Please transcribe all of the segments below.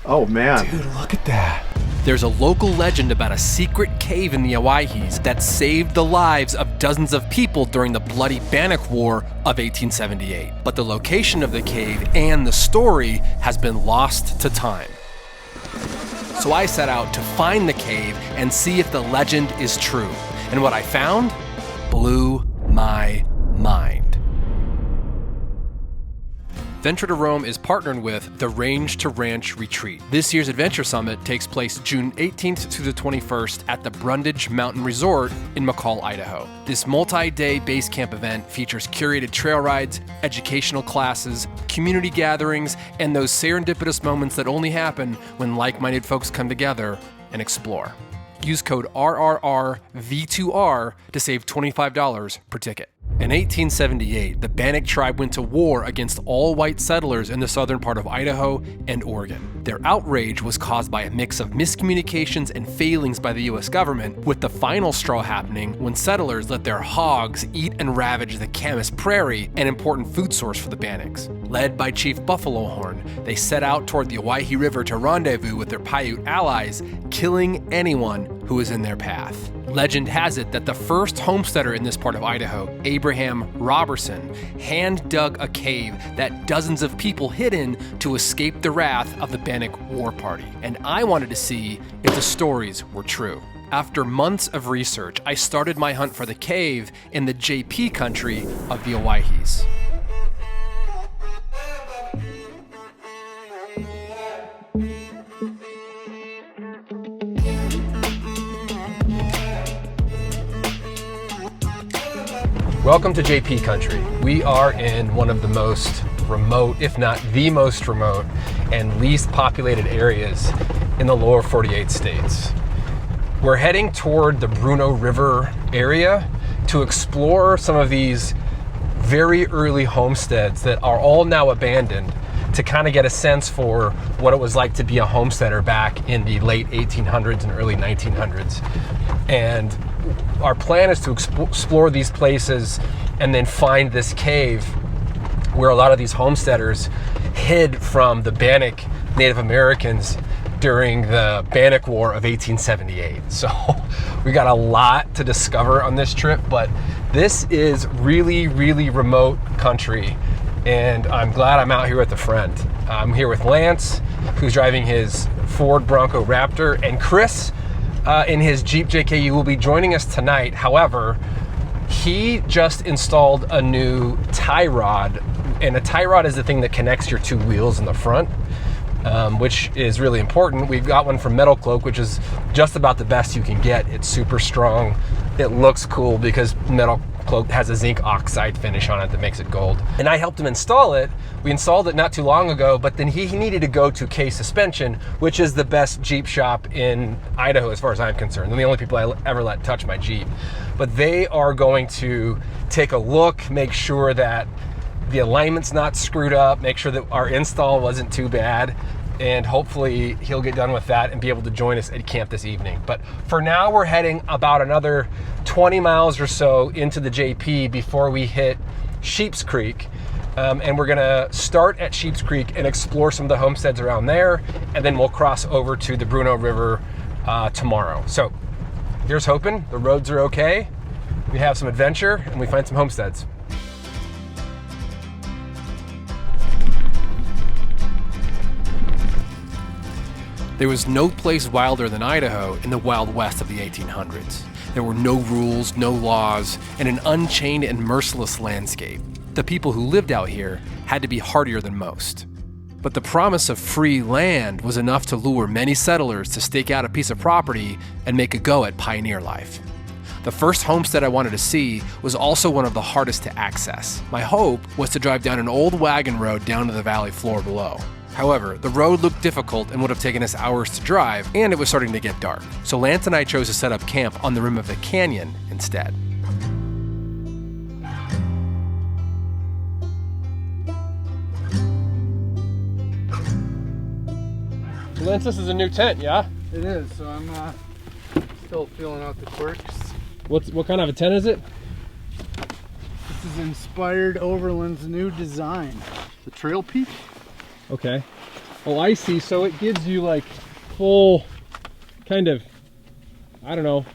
Oh man. Dude, look at that. There's a local legend about a secret cave in the Owyhees that saved the lives of dozens of people during the bloody Bannock War of 1878. But the location of the cave and the story has been lost to time. So I set out to find the cave and see if the legend is true. And what I found blew my mind. Venture to Roam is partnered with the Range to Ranch Retreat. This year's Adventure Summit takes place June 18th to the 21st at the Brundage Mountain Resort in McCall, Idaho. This multi-day base camp event features curated trail rides, educational classes, community gatherings, and those serendipitous moments that only happen when like-minded folks come together and explore. Use code RRRV2R to save $25 per ticket. In 1878, the Bannock tribe went to war against all white settlers in the southern part of Idaho and Oregon. Their outrage was caused by a mix of miscommunications and failings by the US government, with the final straw happening when settlers let their hogs eat and ravage the Camas Prairie, an important food source for the Bannocks. Led by Chief Buffalo Horn, they set out toward the Owyhee River to rendezvous with their Paiute allies, killing anyone who was in their path. Legend has it that the first homesteader in this part of Idaho, Abraham Robertson, hand-dug a cave that dozens of people hid in to escape the wrath of the Bannock War Party. And I wanted to see if the stories were true. After months of research, I started my hunt for the cave in the JP country of the Owyhees. Welcome to JP country. We are in one of the most remote, if not the most remote, and least populated areas in the lower 48 states. We're heading toward the Bruneau River area to explore some of these very early homesteads that are all now abandoned, to kind of get a sense for what it was like to be a homesteader back in the late 1800s and early 1900s. And our plan is to explore these places and then find this cave where a lot of these homesteaders hid from the Bannock Native Americans during the Bannock War of 1878. So we got a lot to discover on this trip, but this is really, really remote country, and I'm glad I'm out here with a friend. I'm here with Lance, who's driving his Ford Bronco Raptor, and Chris in his Jeep JKU will be joining us tonight. However, he just installed a new tie rod, and a tie rod is the thing that connects your two wheels in the front, which is really important. We've got one from Metal Cloak, which is just about the best you can get. It's super strong. It looks cool because Metal Cloak has a zinc oxide finish on it that makes it gold. And I helped him install it. We installed it not too long ago, but then he needed to go to K Suspension, which is the best Jeep shop in Idaho as far as I'm concerned. They're the only people I ever let touch my Jeep. But they are going to take a look, make sure that the alignment's not screwed up, make sure that our install wasn't too bad, and hopefully he'll get done with that and be able to join us at camp this evening. But for now, we're heading about another 20 miles or so into the JP before we hit Sheep's Creek. And we're gonna start at Sheep's Creek and explore some of the homesteads around there, and then we'll cross over to the Bruneau River tomorrow. So here's hoping the roads are okay, we have some adventure, and we find some homesteads. There was no place wilder than Idaho in the Wild West of the 1800s. There were no rules, no laws, and an unchained and merciless landscape. The people who lived out here had to be hardier than most. But the promise of free land was enough to lure many settlers to stake out a piece of property and make a go at pioneer life. The first homestead I wanted to see was also one of the hardest to access. My hope was to drive down an old wagon road down to the valley floor below. However, the road looked difficult and would have taken us hours to drive, and it was starting to get dark. So Lance and I chose to set up camp on the rim of the canyon instead. Lance, this is a new tent, yeah? It is, so I'm still feeling out the quirks. What kind of a tent is it? This is inspired Overland's new design, the Trail Peak. Okay. Oh, I see. So it gives you like full kind of, I don't know,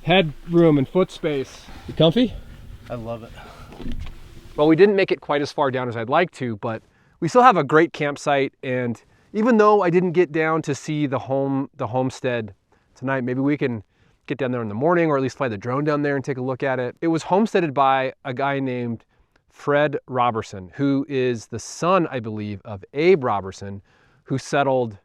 head room and foot space. You comfy? I love it. Well, we didn't make it quite as far down as I'd like to, but we still have a great campsite. And even though I didn't get down to see the homestead tonight, maybe we can get down there in the morning, or at least fly the drone down there and take a look at it. It was homesteaded by a guy named Fred Robertson, who is the son, I believe, of Abe Robertson, who settled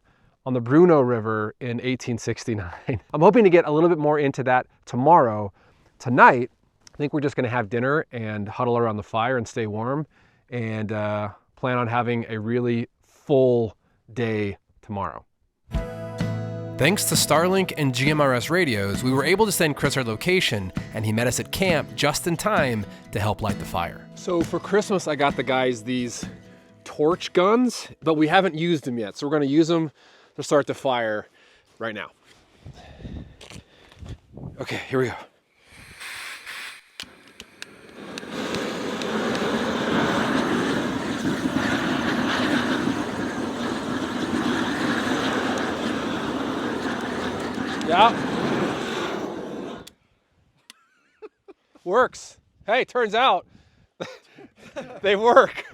on the Bruno River in 1869. I'm hoping to get a little bit more into that tomorrow. Tonight, I think we're just gonna have dinner and huddle around the fire and stay warm, and plan on having a really full day tomorrow. Thanks to Starlink and GMRS radios, we were able to send Chris our location, and he met us at camp just in time to help light the fire. So for Christmas, I got the guys these torch guns, but we haven't used them yet. So we're gonna use them to start the fire right now. Okay, here we go. Yeah. Works. Hey, turns out they work.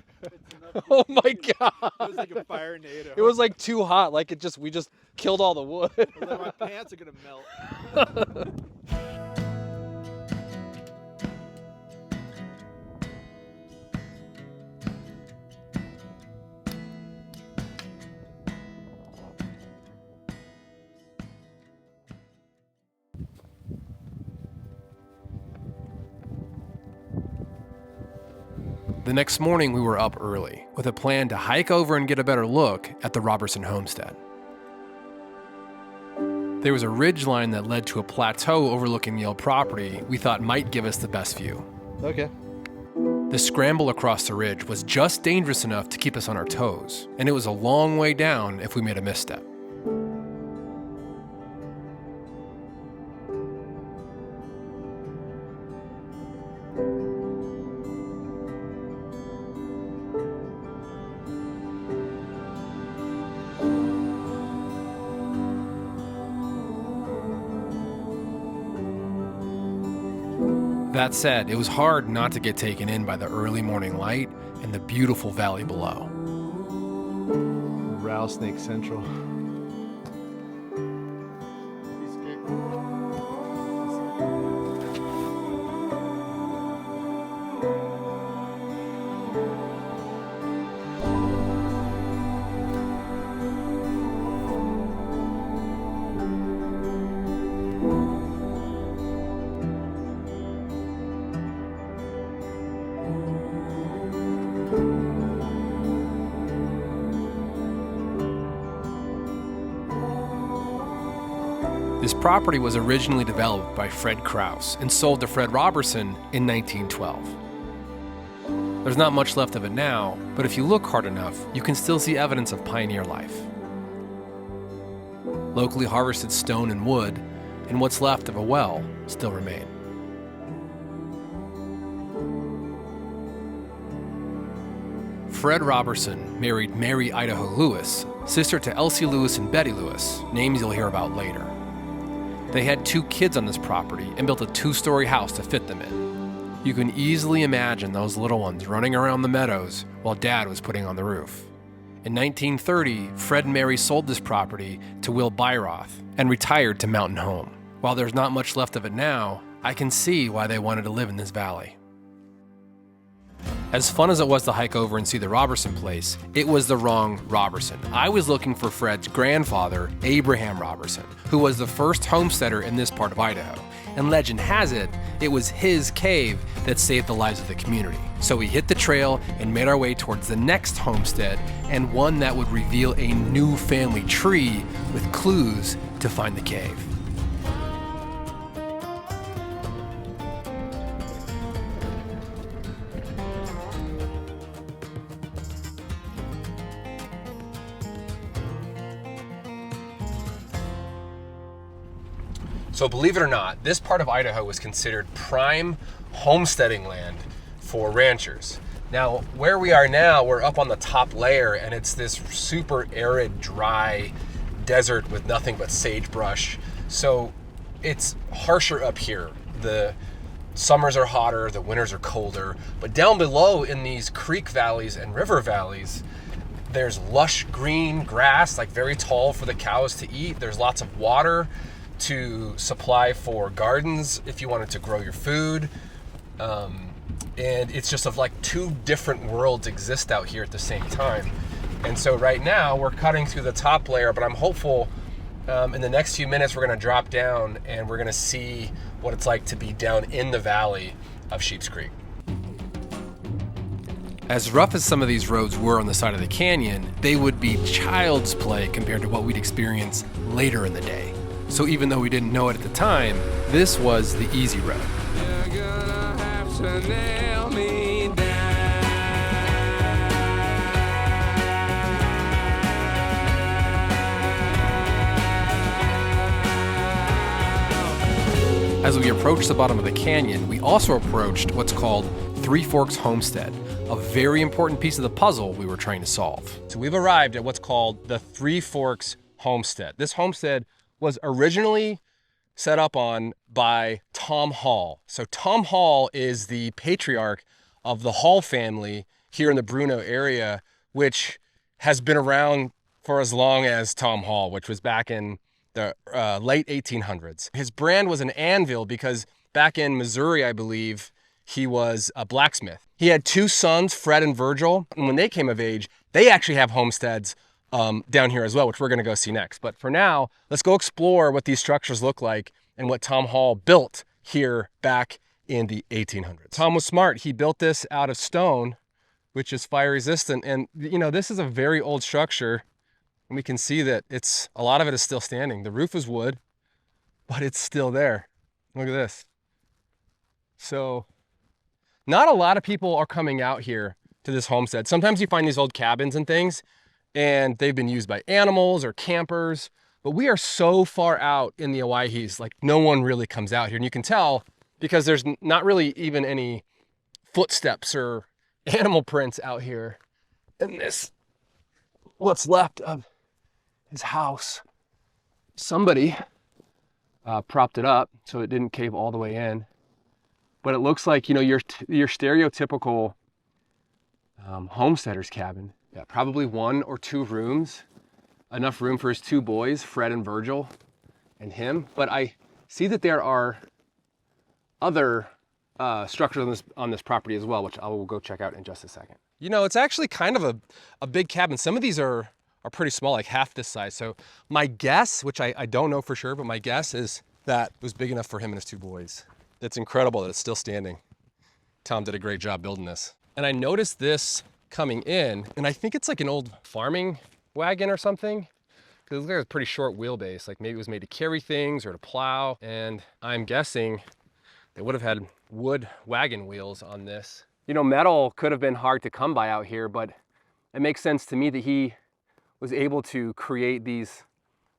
Oh my God. It was like a fire NATO. It was like too hot. Like we just killed all the wood. I was like, my pants are gonna melt. The next morning, we were up early with a plan to hike over and get a better look at the Robertson homestead. There was a ridge line that led to a plateau overlooking the old property we thought might give us the best view. Okay. The scramble across the ridge was just dangerous enough to keep us on our toes, and it was a long way down if we made a misstep. That said, it was hard not to get taken in by the early morning light and the beautiful valley below. Rattlesnake Central. This property was originally developed by Fred Krause and sold to Fred Robertson in 1912. There's not much left of it now, but if you look hard enough, you can still see evidence of pioneer life. Locally harvested stone and wood, and what's left of a well, still remain. Fred Robertson married Mary Idaho Lewis, sister to Elsie Lewis and Betty Lewis, names you'll hear about later. They had 2 kids on this property and built a 2-story house to fit them in. You can easily imagine those little ones running around the meadows while Dad was putting on the roof. In 1930, Fred and Mary sold this property to Will Byroth and retired to Mountain Home. While there's not much left of it now, I can see why they wanted to live in this valley. As fun as it was to hike over and see the Robertson place, it was the wrong Robertson. I was looking for Fred's grandfather, Abraham Robertson, who was the first homesteader in this part of Idaho. And legend has it, it was his cave that saved the lives of the community. So we hit the trail and made our way towards the next homestead, and one that would reveal a new family tree with clues to find the cave. So believe it or not, this part of Idaho was considered prime homesteading land for ranchers. Now, where we are now, we're up on the top layer, and it's this super arid, dry desert with nothing but sagebrush. So it's harsher up here. The summers are hotter, the winters are colder. But down below in these creek valleys and river valleys, there's lush green grass, like very tall for the cows to eat. There's lots of water to supply for gardens if you wanted to grow your food. And it's just of like two different worlds exist out here at the same time. And so right now we're cutting through the top layer, but I'm hopeful in the next few minutes we're gonna drop down and we're gonna see what it's like to be down in the valley of Sheep's Creek. As rough as some of these roads were on the side of the canyon, they would be child's play compared to what we'd experience later in the day. So even though we didn't know it at the time, this was the easy road. You're gonna have to nail me down. As we approached the bottom of the canyon, we also approached what's called Three Forks Homestead, a very important piece of the puzzle we were trying to solve. So we've arrived at what's called the Three Forks Homestead. This homestead was originally set up on by Tom Hall. So Tom Hall is the patriarch of the Hall family here in the Bruno area, which has been around for as long as Tom Hall, which was back in the late 1800s. His brand was an anvil because back in Missouri, I believe, he was a blacksmith. He had two sons, Fred and Virgil, and when they came of age, they actually have homesteads down here as well, which we're gonna go see next. But for now, let's go explore what these structures look like and what Tom Hall built here back in the 1800s. Tom was smart. He built this out of stone, which is fire resistant. And you know, this is a very old structure. And we can see that a lot of it is still standing. The roof is wood, but it's still there. Look at this. So not a lot of people are coming out here to this homestead. Sometimes you find these old cabins and things, and they've been used by animals or campers, but we are so far out in the Owyhees, like no one really comes out here. And you can tell because there's not really even any footsteps or animal prints out here in this, what's left of his house. Somebody propped it up so it didn't cave all the way in. But it looks like, you know, your stereotypical homesteader's cabin. Yeah, probably 1 or 2 rooms, enough room for his 2 boys, Fred and Virgil, and him. But I see that there are other structures on this property as well, which I will go check out in just a second. You know, it's actually kind of a big cabin. Some of these are pretty small, like half this size. So my guess, which I don't know for sure, but my guess is that it was big enough for him and his 2 boys. It's incredible that it's still standing. Tom did a great job building this. And I noticed this coming in, and I think it's like an old farming wagon or something, because it looks like a pretty short wheelbase, like maybe it was made to carry things or to plow. And I'm guessing they would have had wood wagon wheels on this. You know, metal could have been hard to come by out here, but it makes sense to me that he was able to create these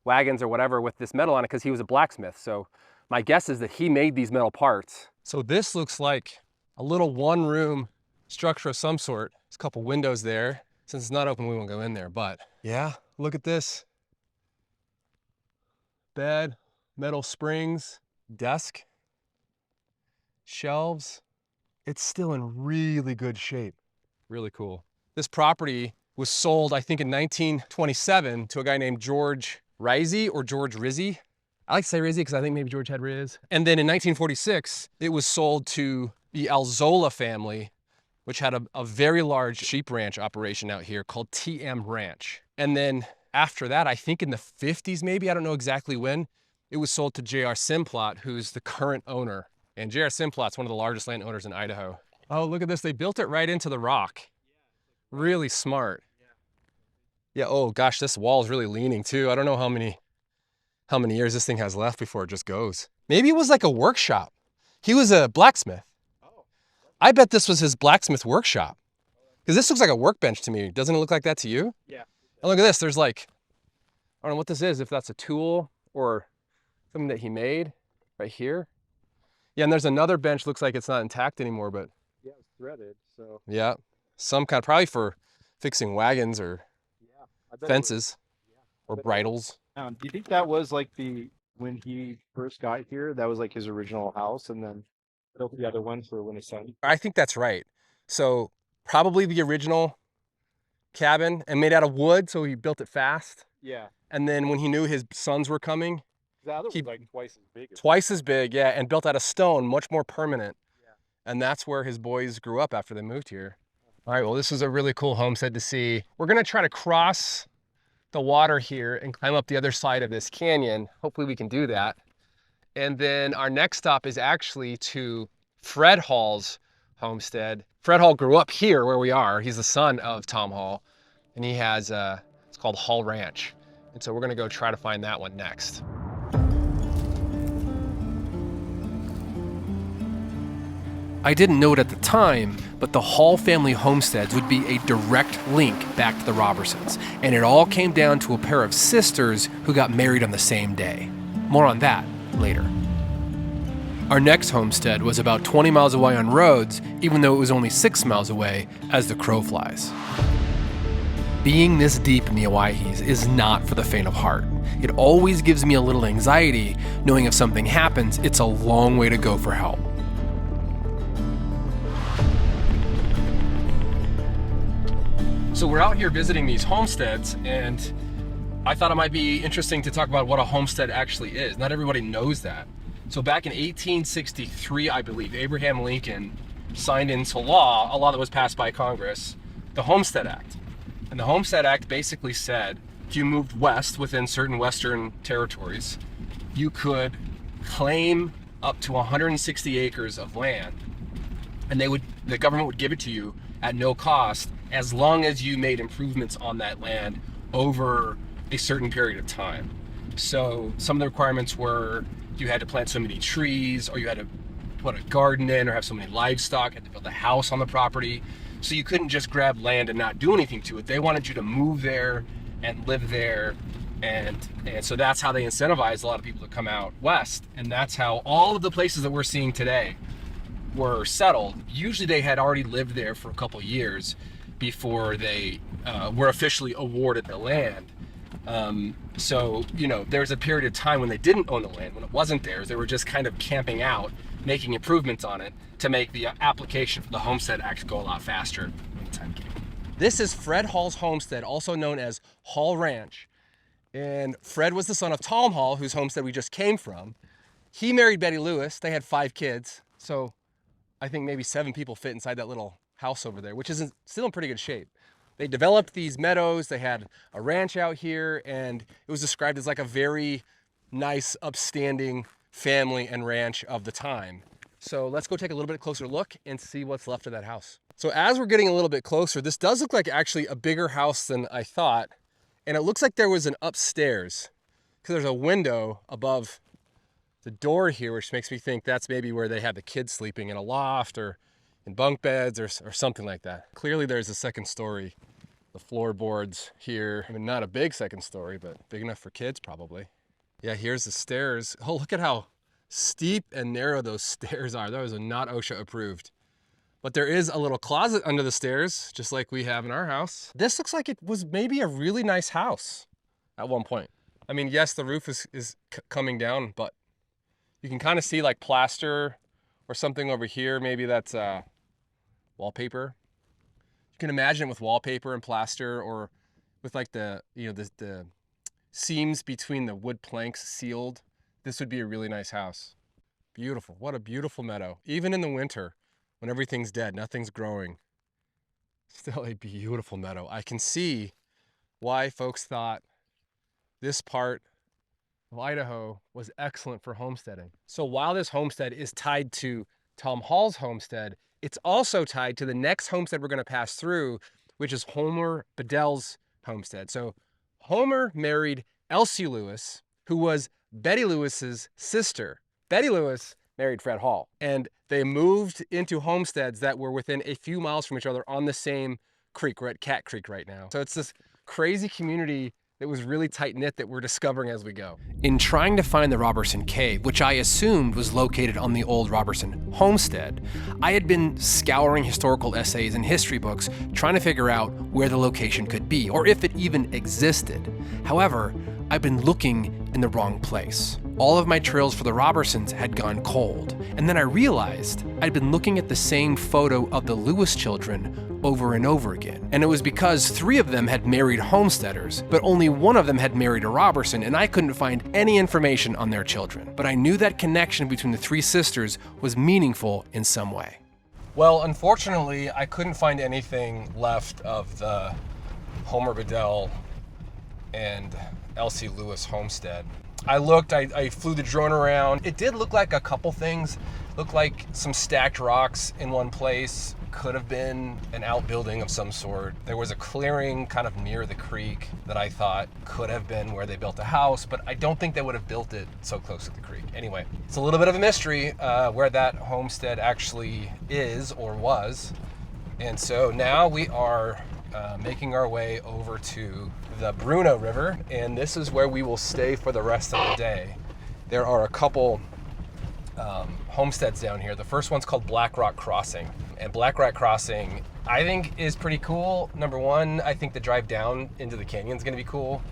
wagons or whatever with this metal on it because he was a blacksmith. So my guess is that he made these metal parts. So this looks like a little 1-room structure of some sort. There's a couple windows there. Since it's not open, we won't go in there, but yeah, look at this. Bed, metal springs, desk, shelves. It's still in really good shape. Really cool. This property was sold, I think, in 1927 to a guy named George Rizzi or George Rizzi. I like to say Rizzi because I think maybe George had Riz. And then in 1946, it was sold to the Alzola family, which had a very large sheep ranch operation out here called TM Ranch. And then after that, I think in the 50s maybe, I don't know exactly when, it was sold to J.R. Simplot, who's the current owner. And J.R. Simplot's one of the largest landowners in Idaho. Oh, look at this. They built it right into the rock. Really smart. Yeah, oh gosh, this wall is really leaning too. I don't know how many years this thing has left before it just goes. Maybe it was like a workshop. He was a blacksmith. I bet this was his blacksmith workshop. Because this looks like a workbench to me. Doesn't it look like that to you? Yeah. And look at this, there's like, I don't know what this is, if that's a tool or something that he made right here. Yeah, and there's another bench, looks like it's not intact anymore, but. Yeah, it's threaded, so. Yeah. some kind, probably for fixing wagons or Yeah, I bet fences or bet it bridles. do you think that was like when he first got here, that was like his original house, and then built the other one for when his son? I think that's right. So probably the original cabin and made out of wood, so he built it fast. Yeah. And then when he knew his sons were coming, The other He- was like twice as big. twice as big, yeah, and built out of stone, much more permanent. Yeah. And that's where his boys grew up after they moved here. All right, well, this is a really cool homestead to see. We're gonna try to cross the water here and climb up the other side of this canyon. Hopefully we can do that. And then our next stop is actually to Fred Hall's homestead. Fred Hall grew up here where we are. He's the son of Tom Hall, and he has, it's called Hall Ranch. And so we're gonna go try to find that one next. I didn't know it at the time, but the Hall family homesteads would be a direct link back to the Robertsons, and it all came down to a pair of sisters who got married on the same day. More on that later. Our next homestead was about 20 miles away on roads, even though it was only 6 miles away as the crow flies. Being this deep in the Owyhees is not for the faint of heart. It always gives me a little anxiety knowing if something happens, it's a long way to go for help. So we're out here visiting these homesteads, and I thought it might be interesting to talk about what a homestead actually is. Not everybody knows that. So back in 1863, I believe, Abraham Lincoln signed into law a law that was passed by Congress, the Homestead Act. And the Homestead Act basically said if you moved west within certain western territories, you could claim up to 160 acres of land, and the government would give it to you at no cost as long as you made improvements on that land over a certain period of time. So some of the requirements were you had to plant so many trees, or you had to put a garden in, or have so many livestock, had to build a house on the property. So you couldn't just grab land and not do anything to it. They wanted you to move there and live there. And so that's how they incentivized a lot of people to come out west. And that's how all of the places that we're seeing today were settled. Usually they had already lived there for a couple years before they were officially awarded the land. So, you know, there's a period of time when they didn't own the land, when it wasn't theirs. They were just kind of camping out, making improvements on it to make the application for the Homestead Act go a lot faster when the time came. This is Fred Hall's homestead, also known as Hall Ranch. And Fred was the son of Tom Hall, whose homestead we just came from. He married Betty Lewis. They had 5 kids. So I think maybe 7 people fit inside that little house over there, which is still in pretty good shape. They developed these meadows. They had a ranch out here, and it was described as like a very nice, upstanding family and ranch of the time. So let's go take a little bit closer look and see what's left of that house. So as we're getting a little bit closer, this does look like actually a bigger house than I thought. And it looks like there was an upstairs, because there's a window above the door here, which makes me think that's maybe where they had the kids sleeping in a loft or in bunk beds or something like that. Clearly there's a second story. The floorboards here, I mean, not a big second story, but big enough for kids probably. Yeah, here's the stairs. Oh, look at how steep and narrow those stairs are. Those are not OSHA approved. But there is a little closet under the stairs, just like we have in our house. This looks like it was maybe a really nice house at one point. I mean, yes, the roof is coming down, but you can kind of see like plaster or something over here. Maybe that's wallpaper. You can imagine it with wallpaper and plaster, or with like the seams between the wood planks sealed. This would be a really nice house. Beautiful. What a beautiful meadow. Even in the winter, when everything's dead, nothing's growing, still a beautiful meadow. I can see why folks thought this part of Idaho was excellent for homesteading. So while this homestead is tied to Tom Hall's homestead, it's also tied to the next homestead we're going to pass through, which is Homer Bedell's homestead. So Homer married Elsie Lewis, who was Betty Lewis's sister. Betty Lewis married Fred Hall, and they moved into homesteads that were within a few miles from each other on the same creek. We're at Cat Creek right now. So it's this crazy community It was really tight-knit that we're discovering as we go. In trying to find the Roberson Cave, which I assumed was located on the old Robertson homestead, I had been scouring historical essays and history books trying to figure out where the location could be, or if it even existed. However, I've been looking in the wrong place. All of my trails for the Robertsons had gone cold, and then I realized I'd been looking at the same photo of the Lewis children over and over again. And it was because 3 of them had married homesteaders, but only 1 of them had married a Robertson, and I couldn't find any information on their children. But I knew that connection between the 3 sisters was meaningful in some way. Well, unfortunately, I couldn't find anything left of the Homer Bedell and Elsie Lewis homestead. I looked, I flew the drone around. It did look like a couple things. Looked like some stacked rocks in one place. Could have been an outbuilding of some sort. There was a clearing kind of near the creek that I thought could have been where they built a house, but I don't think they would have built it so close to the creek. Anyway, it's a little bit of a mystery where that homestead actually is or was. And so now we are making our way over to the Bruno River, and this is where we will stay for the rest of the day. There are a couple homesteads down here. The first one's called Black Rock Crossing, and Black Rock Crossing I think is pretty cool. Number 1, I think the drive down into the canyon is going to be cool.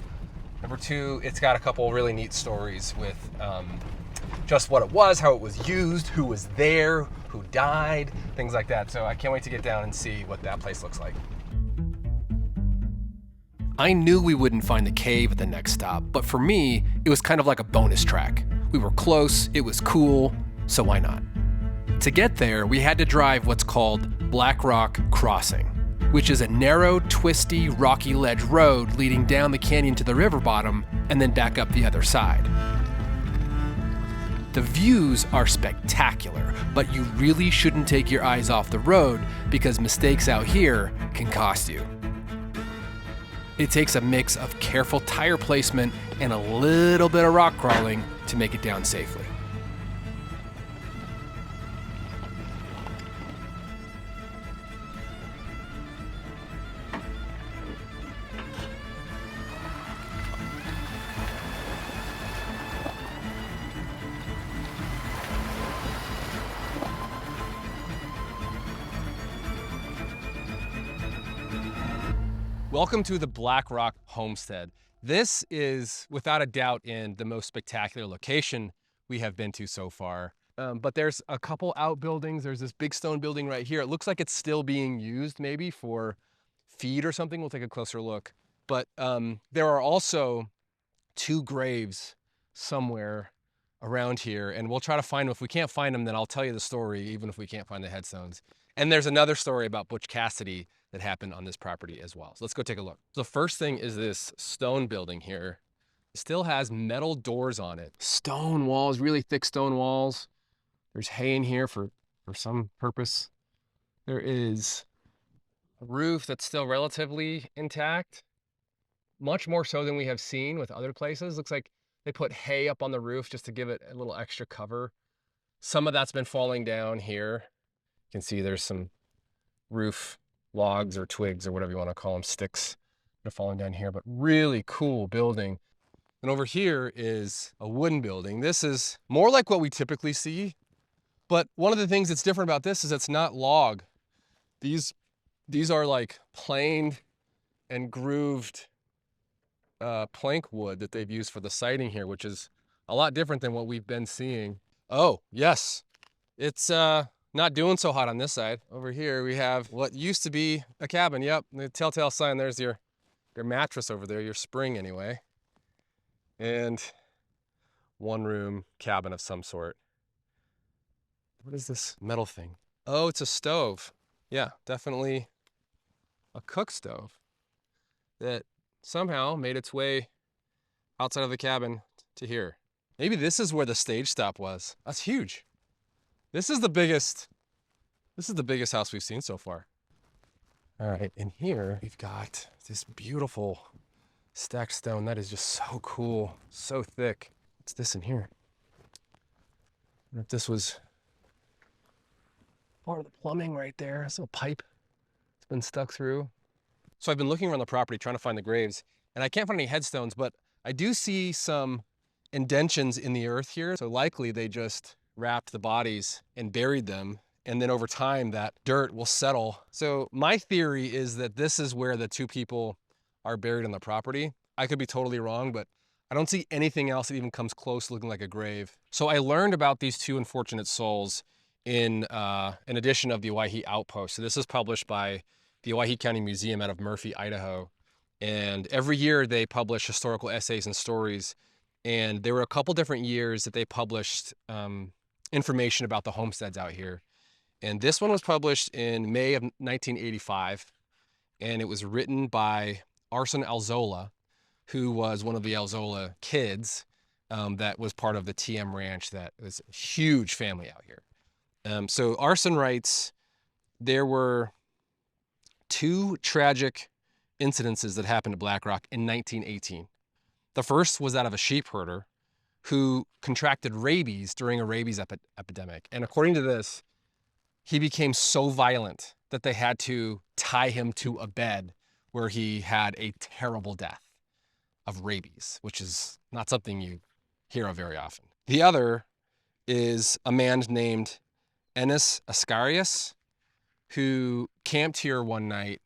Number 2, it's got a couple really neat stories with just what it was, how it was used, who was there, who died, things like that. So I can't wait to get down and see what that place looks like. I knew we wouldn't find the cave at the next stop, but for me, it was kind of like a bonus track. We were close, it was cool, so why not? To get there, we had to drive what's called Black Rock Crossing, which is a narrow, twisty, rocky ledge road leading down the canyon to the river bottom and then back up the other side. The views are spectacular, but you really shouldn't take your eyes off the road because mistakes out here can cost you. It takes a mix of careful tire placement and a little bit of rock crawling to make it down safely. Welcome to the Black Rock Homestead. This is, without a doubt, in the most spectacular location we have been to so far. But there's a couple outbuildings. There's this big stone building right here. It looks like it's still being used maybe for feed or something. We'll take a closer look. But there are also 2 graves somewhere around here, and we'll try to find them. If we can't find them, then I'll tell you the story, even if we can't find the headstones. And there's another story about Butch Cassidy that happened on this property as well. So let's go take a look. The first thing is this stone building here. It still has metal doors on it. Stone walls, really thick stone walls. There's hay in here for some purpose. There is a roof that's still relatively intact. Much more so than we have seen with other places. Looks like they put hay up on the roof just to give it a little extra cover. Some of that's been falling down here. You can see there's some roof logs or twigs or whatever you want to call them, sticks that are falling down here, but really cool building. And over here is a wooden building. This is more like what we typically see, but one of the things that's different about this is it's not log. These are like planed and grooved plank wood that they've used for the siding here, which is a lot different than what we've been seeing. Oh, yes, it's not doing so hot on this side. Over here we have what used to be a cabin. Yep, the telltale sign, there's your mattress over there, your spring anyway. And 1-room cabin of some sort. What is this metal thing? Oh, it's a stove. Yeah, definitely a cook stove that somehow made its way outside of the cabin to here. Maybe this is where the stage stop was. That's huge. This is the biggest house we've seen so far. All right, in here we've got this beautiful stacked stone. That is just so cool, so thick. What's this in here? I wonder if this was part of the plumbing right there. This little pipe that's been stuck through. So I've been looking around the property trying to find the graves, And I can't find any headstones, but I do see some indentions in the earth here. So likely they just wrapped the bodies and buried them. And then over time, that dirt will settle. So my theory is that this is where the two people are buried on the property. I could be totally wrong, but I don't see anything else that even comes close to looking like a grave. So I learned about these two unfortunate souls in an edition of the Owyhee Outpost. So this is published by the Owyhee County Museum out of Murphy, Idaho. And every year they publish historical essays and stories. And there were a couple different years that they published information about the homesteads out here. And this one was published in May of 1985. And it was written by Arson Alzola, who was one of the Alzola kids that was part of the TM Ranch. That was a huge family out here. So Arson writes, there were two tragic incidences that happened to Black Rock in 1918. The first was that of a sheep herder who contracted rabies during a rabies epidemic. And according to this, he became so violent that they had to tie him to a bed where he had a terrible death of rabies, which is not something you hear of very often. The other is a man named Ennis Ascarius, who camped here one night,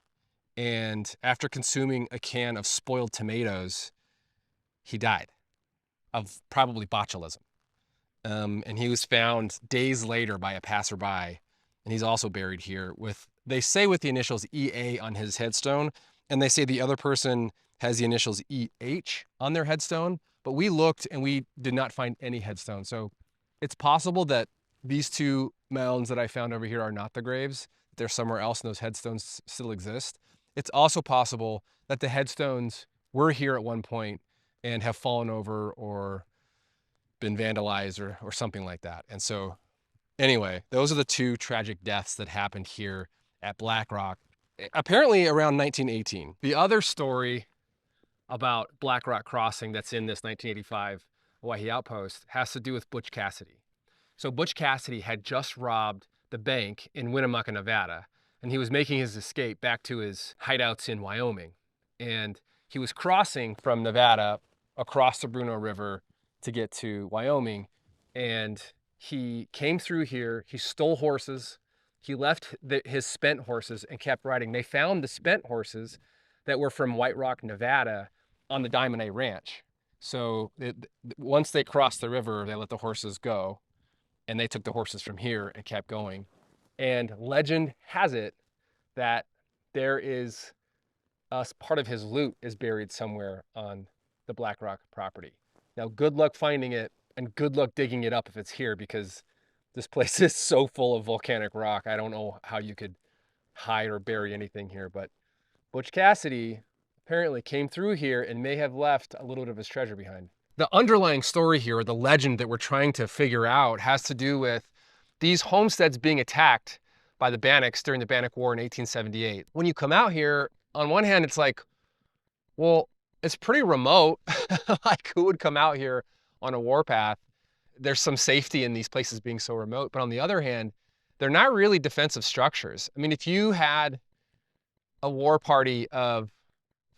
and after consuming a can of spoiled tomatoes, he died of probably botulism. And he was found days later by a passerby, and he's also buried here with, they say with the initials EA on his headstone, and they say the other person has the initials EH on their headstone, but we looked and we did not find any headstone. So it's possible that these two mounds that I found over here are not the graves. They're somewhere else and those headstones still exist. It's also possible that the headstones were here at one point and have fallen over or been vandalized or something like that. And so anyway, those are the two tragic deaths that happened here at Black Rock, apparently around 1918. The other story about Black Rock Crossing that's in this 1985 Owyhee Outpost has to do with Butch Cassidy. So Butch Cassidy had just robbed the bank in Winnemucca, Nevada, and he was making his escape back to his hideouts in Wyoming. And he was crossing from Nevada across the Bruno River to get to Wyoming. And he came through here, he stole horses, he left his spent horses and kept riding. They found the spent horses that were from White Rock, Nevada on the Diamond A Ranch. So once they crossed the river, they let the horses go, and they took the horses from here and kept going. And legend has it that there is part of his loot is buried somewhere on the Black Rock property. Now, good luck finding it and good luck digging it up if it's here, because this place is so full of volcanic rock. I don't know how you could hide or bury anything here, but Butch Cassidy apparently came through here and may have left a little bit of his treasure behind. The underlying story here, or the legend that we're trying to figure out, has to do with these homesteads being attacked by the Bannocks during the Bannock War in 1878. When you come out here, on one hand, it's like, well, it's pretty remote. Like, who would come out here on a warpath? There's some safety in these places being so remote. But on the other hand, they're not really defensive structures. I mean, if you had a war party of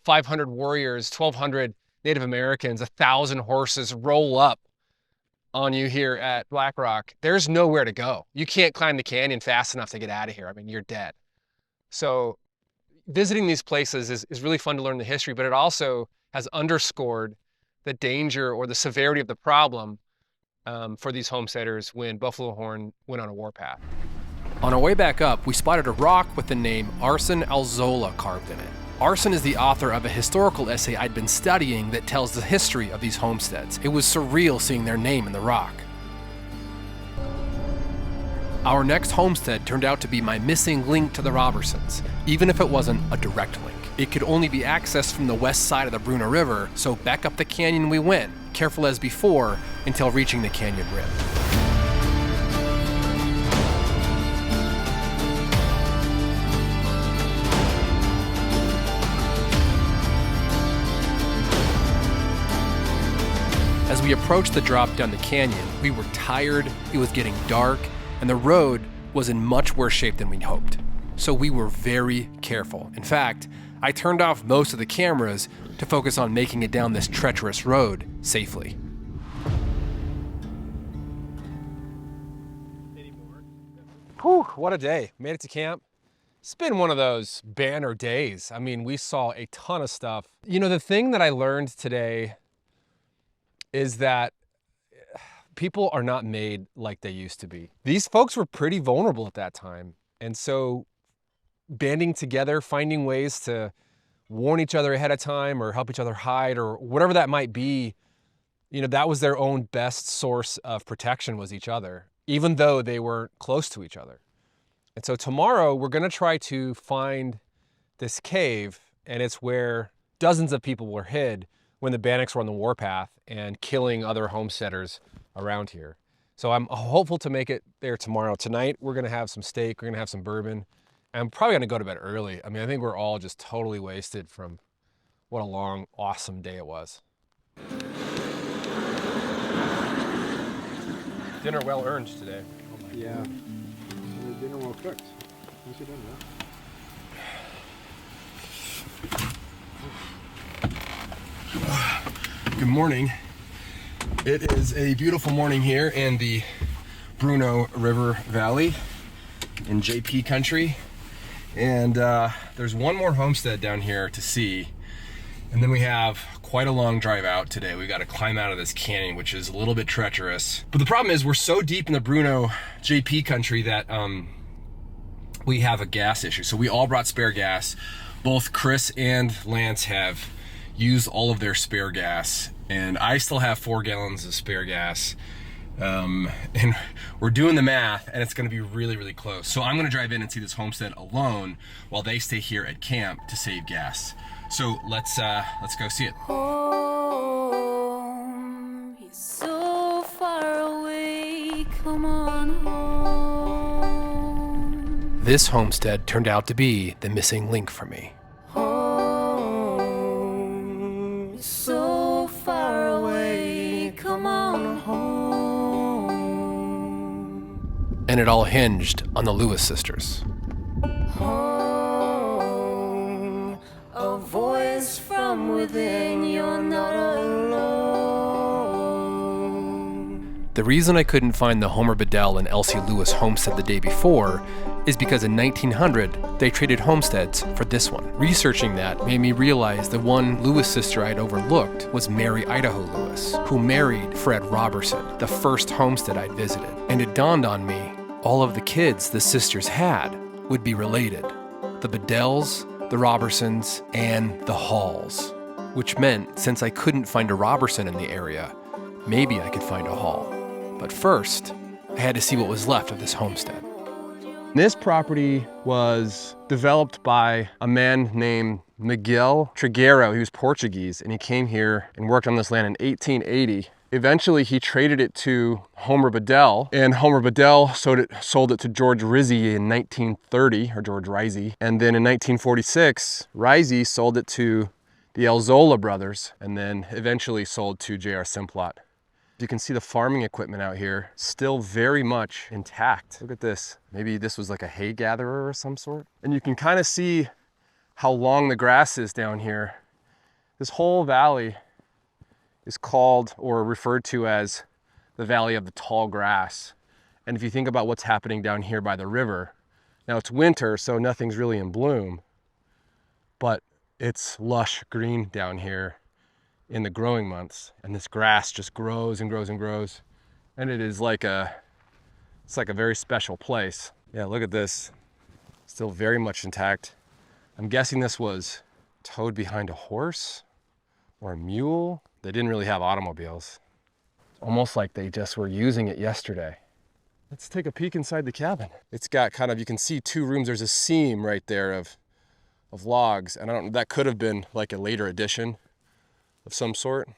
500 warriors, 1,200 Native Americans, 1,000 horses roll up on you here at Black Rock, there's nowhere to go. You can't climb the canyon fast enough to get out of here. I mean, you're dead. So visiting these places is really fun to learn the history, but it also has underscored the danger or the severity of the problem for these homesteaders when Buffalo Horn went on a warpath. On our way back up, we spotted a rock with the name Arson Alzola carved in it. Arson is the author of a historical essay I'd been studying that tells the history of these homesteads. It was surreal seeing their name in the rock. Our next homestead turned out to be my missing link to the Robertsons, even if it wasn't a direct link. It could only be accessed from the west side of the Bruno River, so back up the canyon we went, careful as before, until reaching the canyon rim. As we approached the drop down the canyon, we were tired, it was getting dark, and the road was in much worse shape than we'd hoped. So we were very careful. In fact, I turned off most of the cameras to focus on making it down this treacherous road safely. Whew, what a day. Made it to camp. It's been one of those banner days. I mean, we saw a ton of stuff. You know, the thing that I learned today is that people are not made like they used to be. These folks were pretty vulnerable at that time. And so banding together, finding ways to warn each other ahead of time or help each other hide or whatever that might be, you know, that was their own best source of protection, was each other, even though they weren't close to each other. And so tomorrow we're gonna try to find this cave, and it's where dozens of people were hid when the Bannocks were on the warpath and killing other homesteaders around here. So I'm hopeful to make it there tomorrow. Tonight, we're gonna have some steak, we're gonna have some bourbon. I'm probably gonna go to bed early. I mean, I think we're all just totally wasted from what a long, awesome day it was. Dinner well earned today. Yeah. Dinner well cooked. Nicely done, man. Good morning. It is a beautiful morning here in the Bruno River Valley in JP country. And there's one more homestead down here to see. And then we have quite a long drive out today. We got to climb out of this canyon, which is a little bit treacherous. But the problem is we're so deep in the Bruno JP country that we have a gas issue. So we all brought spare gas. Both Chris and Lance have used all of their spare gas. And I still have 4 gallons of spare gas. And we're doing the math, and it's gonna be really, really close. So I'm gonna drive in and see this homestead alone while they stay here at camp to save gas. So let's go see it. Home, you're so far away, come on home. This homestead turned out to be the missing link for me. Home, you're so far away, come on home. And it all hinged on the Lewis sisters. Home, a voice from within, you're not alone. The reason I couldn't find the Homer Bedell and Elsie Lewis homestead the day before is because in 1900, they traded homesteads for this one. Researching that made me realize the one Lewis sister I'd overlooked was Mary Idaho Lewis, who married Fred Robertson, the first homestead I'd visited. And it dawned on me, all of the kids the sisters had would be related. The Bedells, the Robertsons, and the Halls. Which meant, since I couldn't find a Robertson in the area, maybe I could find a Hall. But first, I had to see what was left of this homestead. This property was developed by a man named Miguel Triggero. He was Portuguese, and he came here and worked on this land in 1880. Eventually, he traded it to Homer Bedell, and Homer Bedell sold it to George Rizzi in 1930, or George Rizzi. And then in 1946, Rizzi sold it to the Alzola brothers, and then eventually sold to J.R. Simplot. You can see the farming equipment out here, still very much intact. Look at this. Maybe this was like a hay gatherer or some sort. And you can kind of see how long the grass is down here. This whole valley is called or referred to as the Valley of the Tall Grass. And if you think about what's happening down here by the river, now it's winter, so nothing's really in bloom, but it's lush green down here in the growing months. And this grass just grows and grows and grows. And it is like it's like a very special place. Yeah, look at this. Still very much intact. I'm guessing this was towed behind a horse or a mule. They didn't really have automobiles. It's almost like they just were using it yesterday. Let's take a peek inside the cabin. It's got kind of, you can see 2 rooms. There's a seam right there of logs. And that could have been like a later addition of some sort.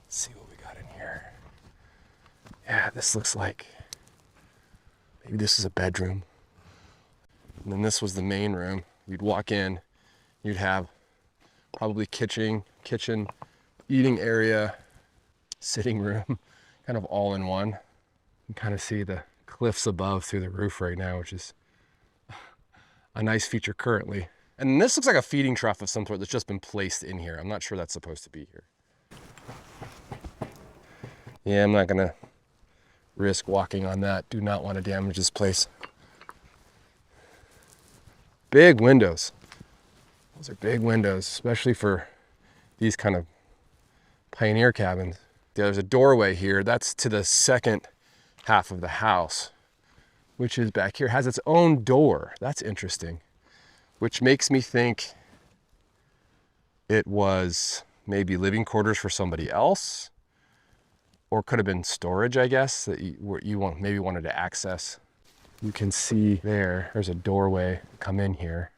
Let's see what we got in here. Yeah, this looks like, maybe this is a bedroom. And then this was the main room. You'd walk in, you'd have probably kitchen, eating area, sitting room, kind of all in one. You can kind of see the cliffs above through the roof right now, which is a nice feature currently. And this looks like a feeding trough of some sort that's just been placed in here. I'm not sure that's supposed to be here. Yeah, I'm not gonna risk walking on that. Do not want to damage this place. Big windows. Those are big windows, especially for these kind of pioneer cabins. Yeah, there's a doorway here. That's to the second half of the house, which is back here. It has its own door. That's interesting, which makes me think it was maybe living quarters for somebody else, or could have been storage, I guess, that maybe wanted to access. You can see there's a doorway. Come in here,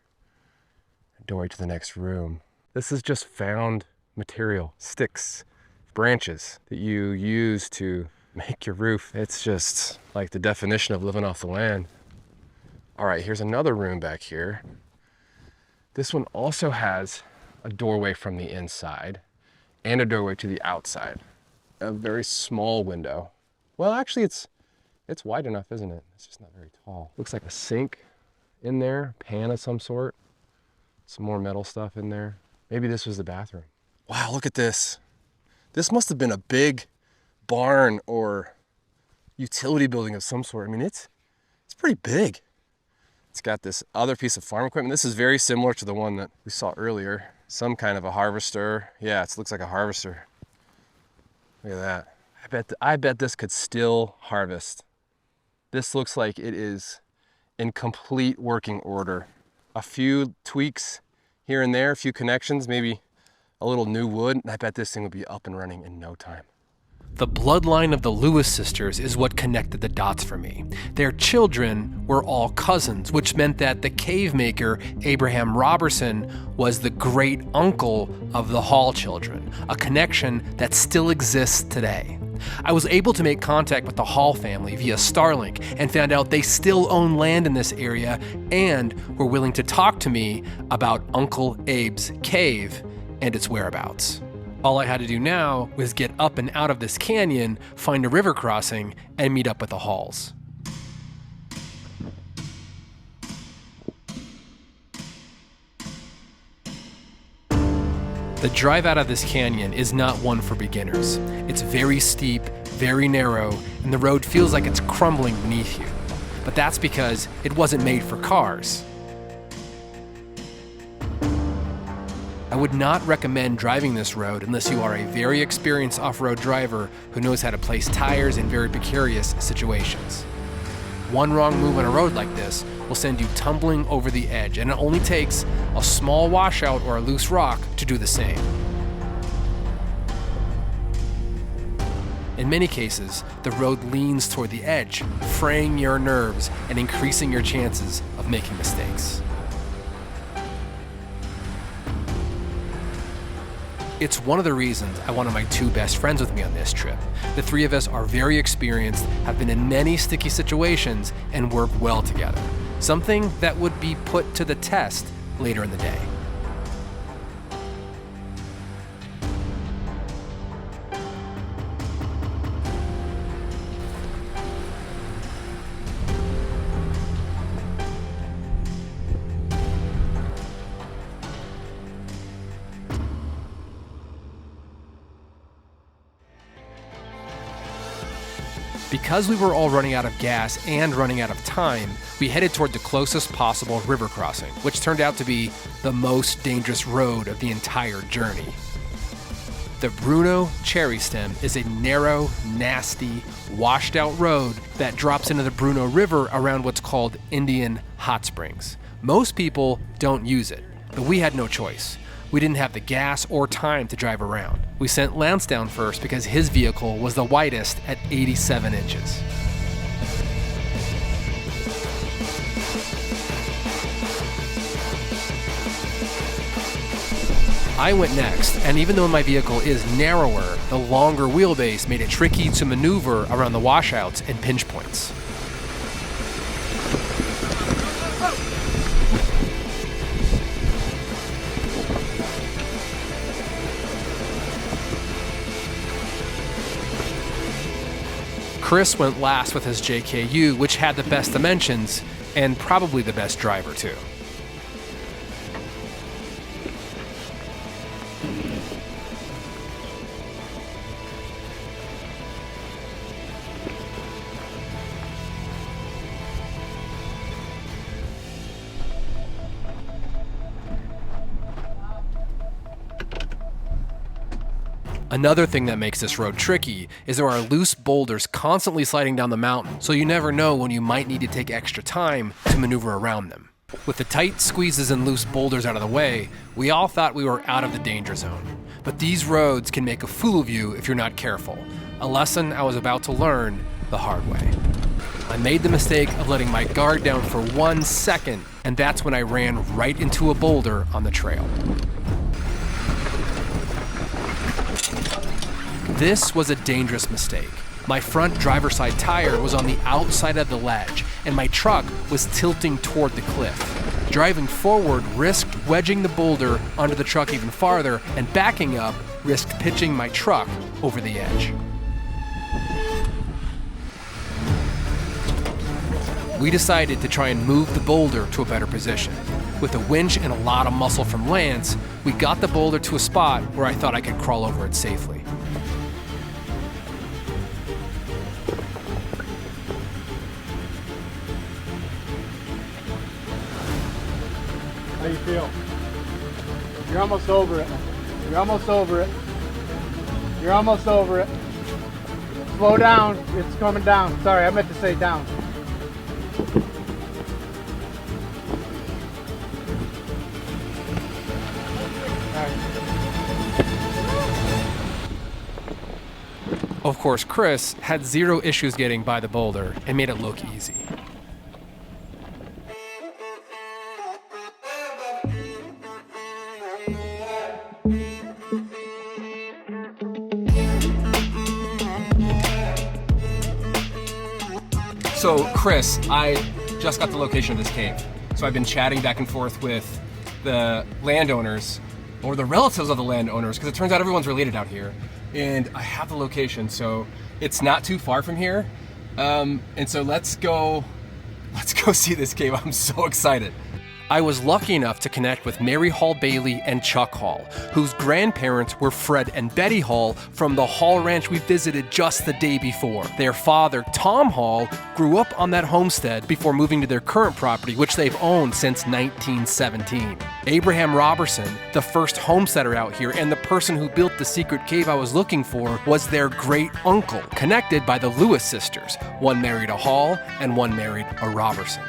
a doorway to the next room. This is just found material, sticks, branches that you use to make your roof. It's just like the definition of living off the land. All right, here's another room back here. This one also has a doorway from the inside and a doorway to the outside. A very small window. Well, actually it's wide enough, isn't it? It's just not very tall. Looks like a sink in there, pan of some sort. Some more metal stuff in there. Maybe this was the bathroom. Wow, look at this. This must have been a big barn or utility building of some sort. I mean, it's pretty big. It's got this other piece of farm equipment. This is very similar to the one that we saw earlier. Some kind of a harvester. Yeah, it looks like a harvester. Look at that. I bet this could still harvest. This looks like it is in complete working order. A few tweaks here and there, a few connections, maybe a little new wood, and I bet this thing would be up and running in no time. The bloodline of the Lewis sisters is what connected the dots for me. Their children were all cousins, which meant that the cave maker, Abraham Robertson, was the great uncle of the Hall children, a connection that still exists today. I was able to make contact with the Hall family via Starlink and found out they still own land in this area and were willing to talk to me about Uncle Abe's cave and its whereabouts. All I had to do now was get up and out of this canyon, find a river crossing, and meet up with the Halls. The drive out of this canyon is not one for beginners. It's very steep, very narrow, and the road feels like it's crumbling beneath you. But that's because it wasn't made for cars. I would not recommend driving this road unless you are a very experienced off-road driver who knows how to place tires in very precarious situations. One wrong move on a road like this will send you tumbling over the edge, and it only takes a small washout or a loose rock to do the same. In many cases, the road leans toward the edge, fraying your nerves and increasing your chances of making mistakes. It's one of the reasons I wanted my two best friends with me on this trip. The three of us are very experienced, have been in many sticky situations, and work well together. Something that would be put to the test later in the day. Because we were all running out of gas and running out of time, we headed toward the closest possible river crossing, which turned out to be the most dangerous road of the entire journey. The Bruno Cherry Stem is a narrow, nasty, washed out road that drops into the Bruno River around what's called Indian Hot Springs. Most people don't use it, but we had no choice. We didn't have the gas or time to drive around. We sent Lance down first because his vehicle was the widest at 87 inches. I went next, and even though my vehicle is narrower, the longer wheelbase made it tricky to maneuver around the washouts and pinch points. Chris went last with his JKU, which had the best dimensions and probably the best driver too. Another thing that makes this road tricky is there are loose boulders constantly sliding down the mountain, so you never know when you might need to take extra time to maneuver around them. With the tight squeezes and loose boulders out of the way, we all thought we were out of the danger zone. But these roads can make a fool of you if you're not careful, a lesson I was about to learn the hard way. I made the mistake of letting my guard down for 1 second, and that's when I ran right into a boulder on the trail. This was a dangerous mistake. My front driver's side tire was on the outside of the ledge, and my truck was tilting toward the cliff. Driving forward risked wedging the boulder under the truck even farther, and backing up risked pitching my truck over the edge. We decided to try and move the boulder to a better position. With a winch and a lot of muscle from Lance, we got the boulder to a spot where I thought I could crawl over it safely. How you feel? You're almost over it. You're almost over it. You're almost over it. Slow down. It's coming down. Sorry, I meant to say down. Of course, Chris had zero issues getting by the boulder and made it look easy. So, Chris, I just got the location of this cave. So I've been chatting back and forth with the landowners, or the relatives of the landowners, because it turns out everyone's related out here. And I have the location, so it's not too far from here. And so let's go see this cave. I'm so excited. I was lucky enough to connect with Mary Hall Bailey and Chuck Hall, whose grandparents were Fred and Betty Hall from the Hall Ranch we visited just the day before. Their father, Tom Hall, grew up on that homestead before moving to their current property, which they've owned since 1917. Abraham Robertson, the first homesteader out here and the person who built the secret cave I was looking for, was their great uncle, connected by the Lewis sisters. One married a Hall and one married a Robertson.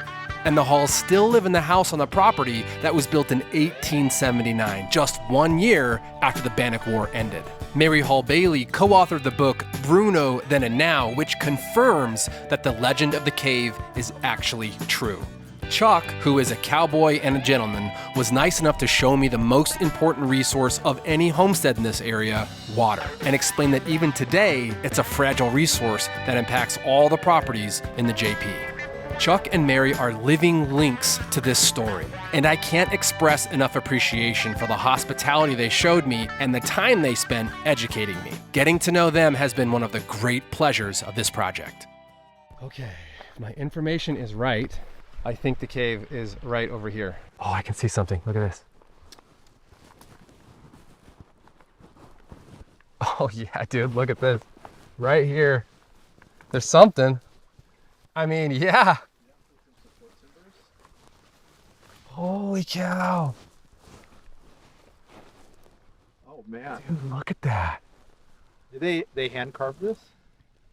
And the Halls still live in the house on the property that was built in 1879, just 1 year after the Bannock War ended. Mary Hall Bailey co-authored the book Bruno Then and Now, which confirms that the legend of the cave is actually true. Chuck, who is a cowboy and a gentleman, was nice enough to show me the most important resource of any homestead in this area, water, and explain that even today, it's a fragile resource that impacts all the properties in the JP. Chuck and Mary are living links to this story, and I can't express enough appreciation for the hospitality they showed me and the time they spent educating me. Getting to know them has been one of the great pleasures of this project. Okay, my information is right. I think the cave is right over here. Oh, I can see something. Look at this. Oh yeah, dude, look at this. Right here. There's something. I mean, yeah. Holy cow. Oh man. Dude, look at that. Did they hand carve this?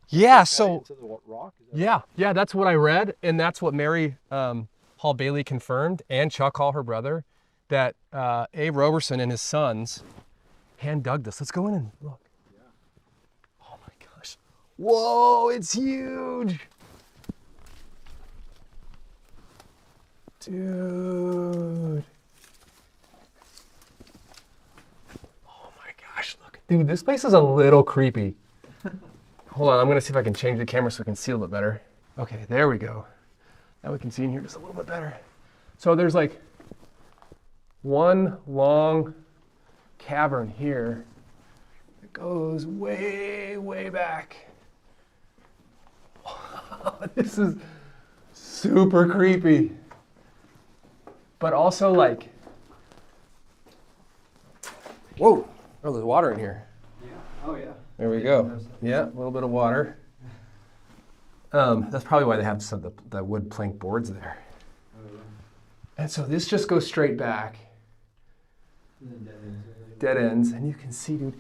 Yeah, Cut so into the rock? Is that yeah, that's what I read, and that's what Mary Hall Bailey confirmed, and Chuck Hall, her brother, that A. Roberson and his sons hand dug this. Let's go in and look. Yeah. Oh my gosh. Whoa, it's huge. Dude. Oh my gosh, look. Dude, this place is a little creepy. Hold on, I'm gonna see if I can change the camera so we can see a little bit better. Okay, there we go. Now we can see in here just a little bit better. So there's like one long cavern here that goes way, way back. Wow, this is super creepy. But also like, whoa, oh, there's water in here. Yeah. Oh yeah. There we go. Yeah, a little bit of water. That's probably why they have some of the wood plank boards there. Oh, yeah. And so this just goes straight back. And then dead ends. Dead ends, and you can see, dude,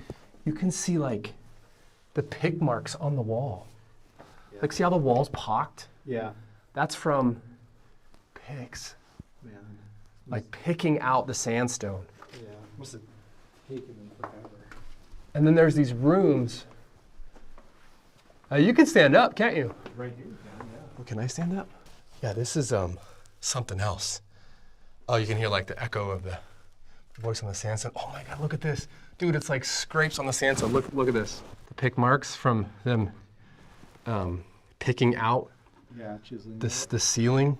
you can see like the pick marks on the wall. Yeah. Like see how the wall's pocked? Yeah. That's from picks. Man. Like picking out the sandstone. Yeah. Must have taken them forever. And then there's these rooms. You can stand up, can't you? Right here, yeah. Well, can I stand up? Yeah, this is something else. Oh, you can hear like the echo of the voice on the sandstone. Oh my God, look at this. Dude, it's like scrapes on the sandstone. Look at this. The pick marks from them picking out chiseling the ceiling.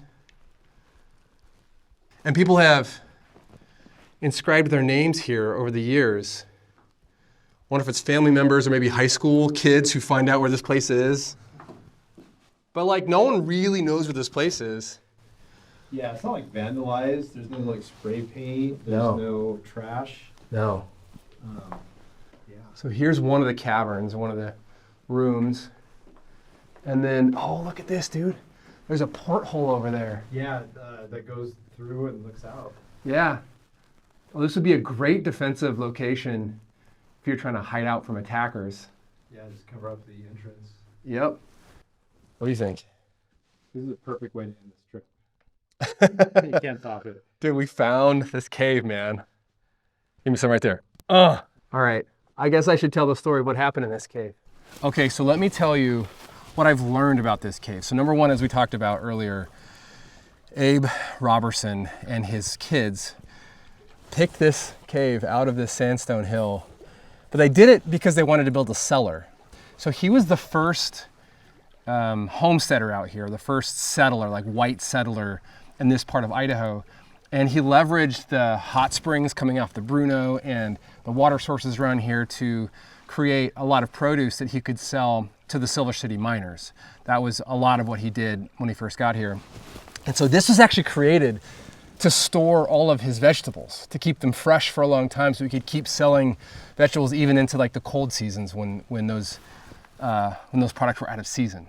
And people have inscribed their names here over the years. I wonder if it's family members or maybe high school kids who find out where this place is. But like no one really knows where this place is. Yeah, it's not like vandalized. There's no like spray paint. There's no trash. No. Yeah. So here's one of the caverns, one of the rooms. And then, oh, look at this, dude. There's a porthole over there. Yeah, that goes through and looks out. Yeah. Well, this would be a great defensive location if you're trying to hide out from attackers. Yeah, just cover up the entrance. Yep. What do you think? This is a perfect way to end this trip. You can't top it. Dude, we found this cave, man. Give me some right there. All right. I guess I should tell the story of what happened in this cave. Okay, so let me tell you what I've learned about this cave. So number one, as we talked about earlier, Abe Robertson and his kids picked this cave out of this sandstone hill, but they did it because they wanted to build a cellar. So he was the first homesteader out here, the first settler, like white settler in this part of Idaho. And he leveraged the hot springs coming off the Bruno and the water sources around here to create a lot of produce that he could sell to the Silver City miners. That was a lot of what he did when he first got here. And so this was actually created to store all of his vegetables, to keep them fresh for a long time so he could keep selling vegetables even into like the cold seasons when those products were out of season,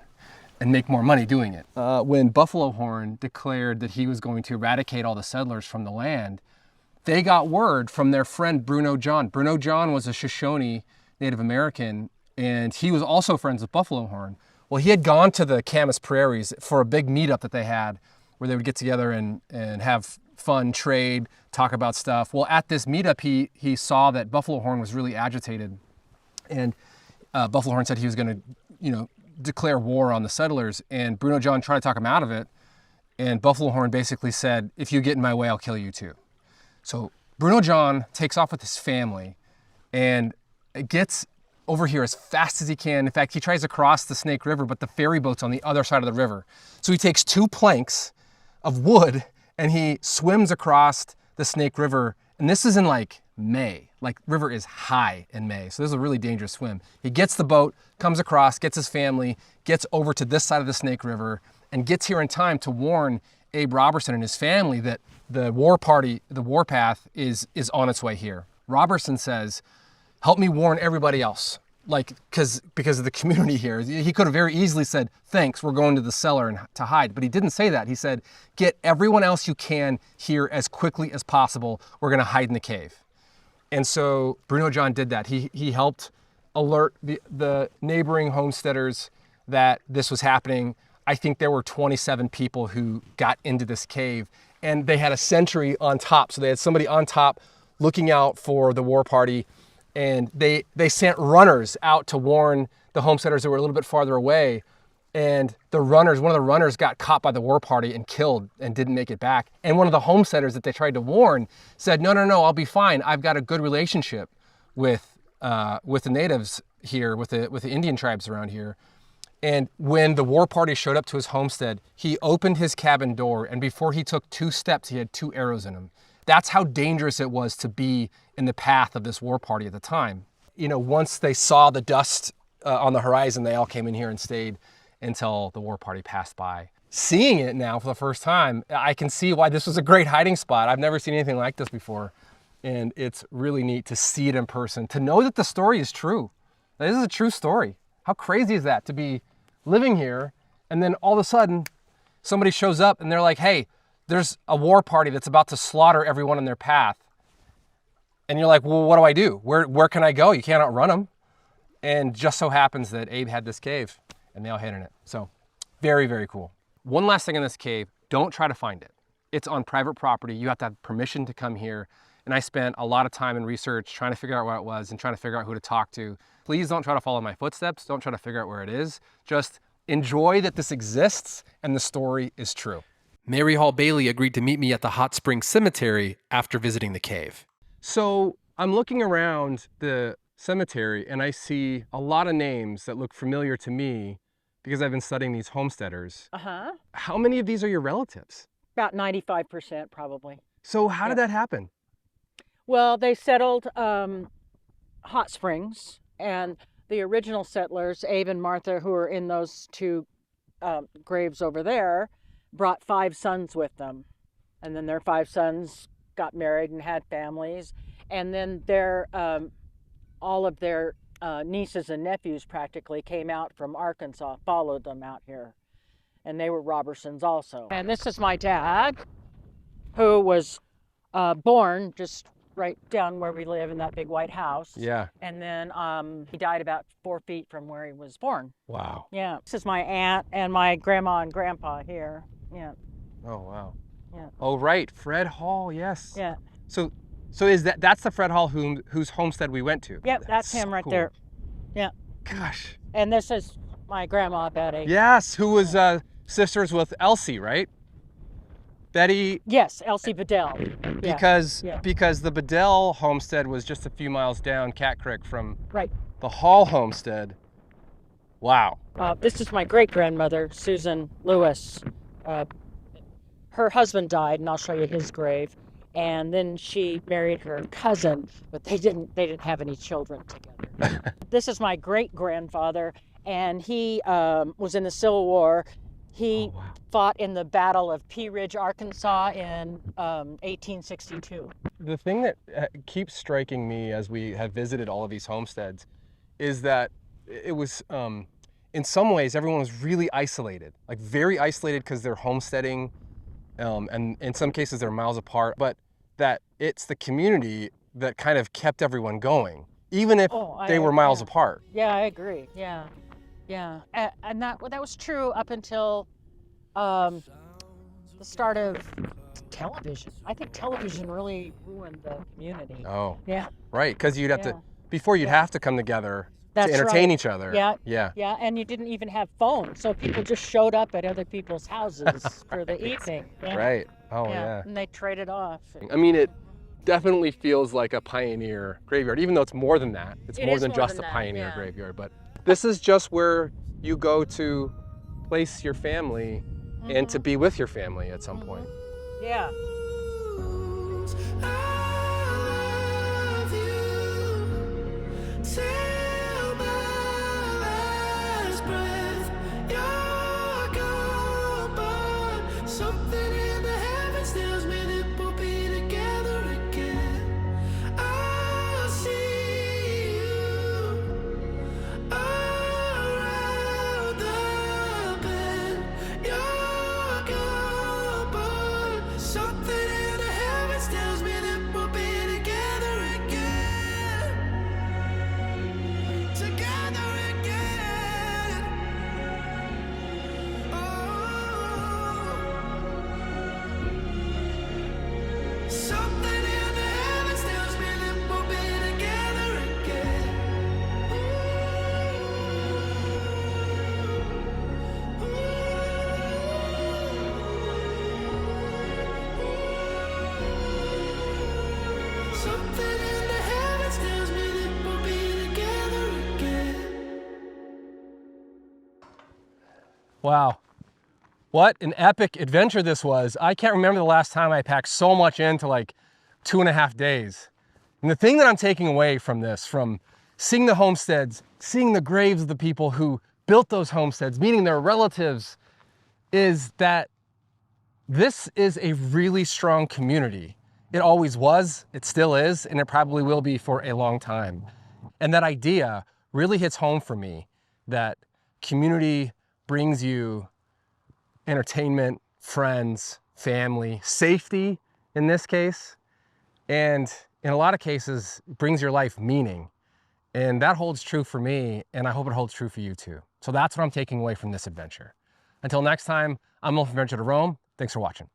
and make more money doing it. When Buffalo Horn declared that he was going to eradicate all the settlers from the land, they got word from their friend Bruno John. Bruno John was a Shoshone Native American, and he was also friends with Buffalo Horn. Well, he had gone to the Camas Prairies for a big meetup that they had where they would get together and have fun, trade, talk about stuff. Well, at this meetup, he saw that Buffalo Horn was really agitated, and Buffalo Horn said he was going to, declare war on the settlers, and Bruno John tried to talk him out of it, and Buffalo Horn basically said, if you get in my way, I'll kill you too. So Bruno John takes off with his family and gets over here as fast as he can. In fact, he tries to cross the Snake River, but the ferry boat's on the other side of the river. So he takes 2 planks of wood and he swims across the Snake River, and this is in like May. Like, river is high in May, so this is a really dangerous swim. He gets the boat, comes across, gets his family, gets over to this side of the Snake River, and gets here in time to warn Abe Robertson and his family that the war path is on its way here. Robertson says, help me warn everybody else, because of the community here. He could have very easily said, thanks, we're going to the cellar and to hide, but he didn't say that. He said, get everyone else you can here as quickly as possible. We're gonna hide in the cave. And so Bruno John did that. He helped alert the neighboring homesteaders that this was happening. I think there were 27 people who got into this cave, and they had a sentry on top. So they had somebody on top looking out for the war party, and they sent runners out to warn the homesteaders that were a little bit farther away. And one of the runners got caught by the war party and killed and didn't make it back. And one of the homesteaders that they tried to warn said, no, I'll be fine. I've got a good relationship with the natives here, with the Indian tribes around here. And when the war party showed up to his homestead, he opened his cabin door, and before he took 2 steps, he had 2 arrows in him. That's how dangerous it was to be in the path of this war party at the time. Once they saw the dust on the horizon, they all came in here and stayed until the war party passed by. Seeing it now for the first time, I can see why this was a great hiding spot. I've never seen anything like this before. And it's really neat to see it in person, to know that the story is true. This is a true story. How crazy is that, to be living here and then all of a sudden somebody shows up and they're like, hey, there's a war party that's about to slaughter everyone in their path. And you're like, well, what do I do? Where can I go? You can't outrun them. And just so happens that Abe had this cave and they all hid in it. So very, very cool. One last thing in this cave, don't try to find it. It's on private property. You have to have permission to come here. And I spent a lot of time in research trying to figure out what it was and trying to figure out who to talk to. Please don't try to follow my footsteps. Don't try to figure out where it is. Just enjoy that this exists and the story is true. Mary Hall Bailey agreed to meet me at the Hot Springs Cemetery after visiting the cave. So I'm looking around the cemetery and I see a lot of names that look familiar to me because I've been studying these homesteaders. Uh-huh. How many of these are your relatives? About 95% probably. So how did that happen? Well, they settled Hot Springs, and the original settlers, Abe and Martha, who are in those two graves over there, brought 5 sons with them. And then their 5 sons got married and had families. And then all of their nieces and nephews practically came out from Arkansas, followed them out here. And they were Robertsons also. And this is my dad, who was born just right down where we live in that big white house. Yeah. And then he died about 4 feet from where he was born. Wow. Yeah. This is my aunt and my grandma and grandpa here. Yeah. Oh, wow. Yeah. Oh, right. Fred Hall. Yes. Yeah. So is that's the Fred Hall whose homestead we went to? Yep, that's him so right cool. there. Yeah. Gosh. And this is my grandma, Betty. Yes, who was sisters with Elsie, right? Betty. Yes, Elsie Bedell. Because Yeah. because the Bedell homestead was just a few miles down Cat Creek from Right. the Hall homestead. Wow. This is my great-grandmother, Susan Lewis. Her husband died, and I'll show you his grave. And then she married her cousin, but they didn't have any children together. This is my great-grandfather, and he was in the Civil War. He fought in the Battle of Pea Ridge, Arkansas in 1862. The thing that keeps striking me as we have visited all of these homesteads is that it was, in some ways, everyone was really isolated, like very isolated because they're homesteading, and in some cases they're miles apart, but that it's the community that kind of kept everyone going, even if they were miles apart. Yeah, I agree. Yeah. Yeah, and that was true up until the start of television. I think television really ruined the community. Oh, Yeah, right, because you'd have to, before you'd have to come together That's to entertain right. each other. Yeah. Yeah. Yeah, and you didn't even have phones, so people just showed up at other people's houses for the evening. Yeah. Right. Oh, yeah. And they traded off. I mean, it definitely feels like a pioneer graveyard, even though it's more than that. It's It more is than more just than a that, pioneer yeah. graveyard, but this is just where you go to place your family and to be with your family at some point. Yeah. I love you till my last breath. You're gone, but something in the heavens tells me that we'll be together again. I'll see you around the bend. You're gone, but something in the heavens tells me that we'll be together again. Together again. Oh. Something in the heavens tells me that we'll be together again. Something in the heavens tells me that we'll be together again. Wow. What an epic adventure this was. I can't remember the last time I packed so much into like 2.5 days. And the thing that I'm taking away from this, from seeing the homesteads, seeing the graves of the people who built those homesteads, meeting their relatives, is that this is a really strong community. It always was, it still is, and it probably will be for a long time. And that idea really hits home for me, that community brings you entertainment, friends, family, safety in this case, and in a lot of cases, brings your life meaning. And that holds true for me, and I hope it holds true for you too. So that's what I'm taking away from this adventure. Until next time, I'm Wolf Adventure to Rome. Thanks for watching.